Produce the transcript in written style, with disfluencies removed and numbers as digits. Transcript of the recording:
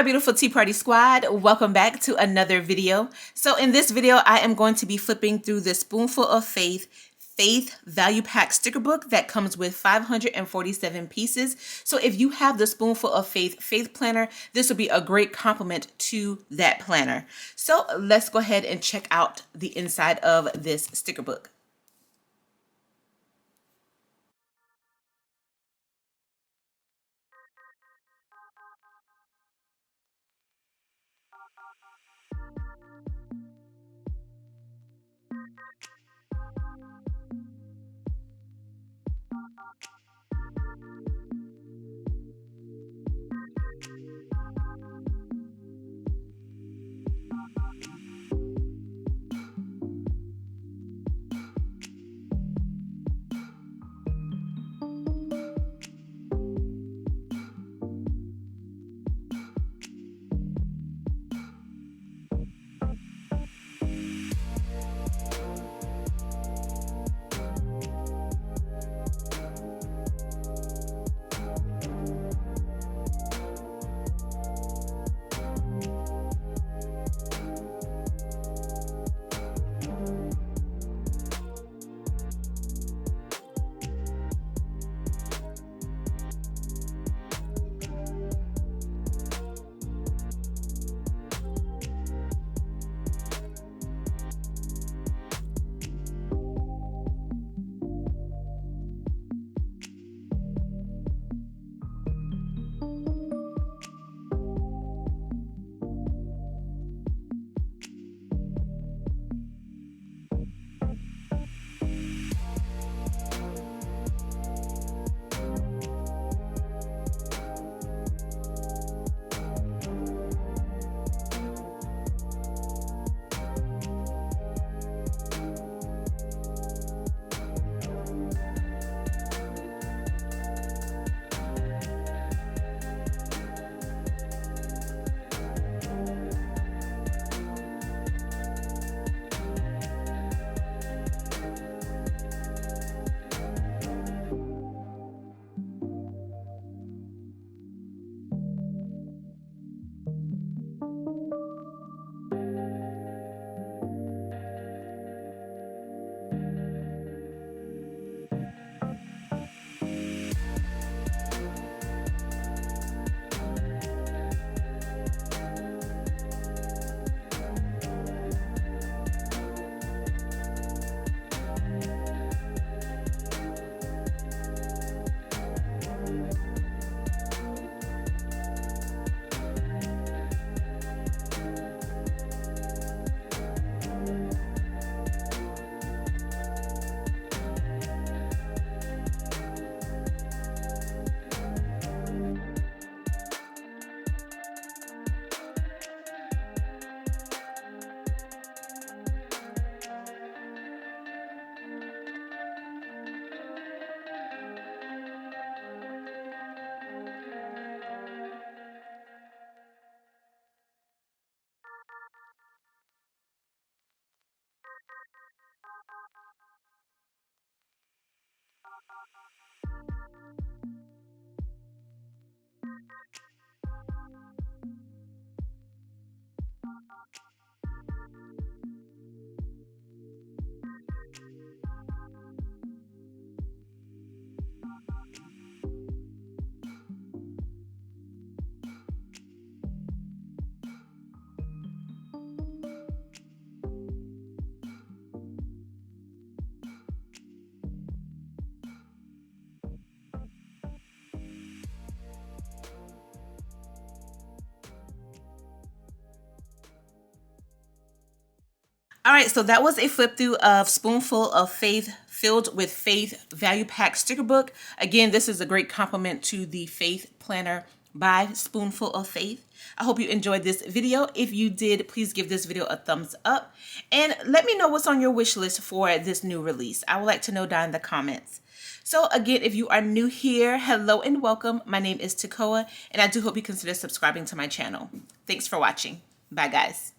my beautiful Tea Party squad, welcome back to another video. So in this video, I am going to be flipping through the Spoonful of Faith Value Pack sticker book that comes with 547 pieces. So if you have the Spoonful of Faith planner, this will be a great complement to that planner. So let's go ahead and check out the inside of this sticker book. All right, so that was a flip through of Spoonful of Faith filled with Faith Value Pack sticker book. Again, this is a great complement to the Faith Planner by Spoonful of Faith. I hope you enjoyed this video. If you did, please give this video a thumbs up and let me know what's on your wish list for this new release. I would like to know down in the comments. So again, if you are new here, hello and welcome. My name is TUBEBUDDY, and I do hope you consider subscribing to my channel. Thanks for watching. Bye, guys.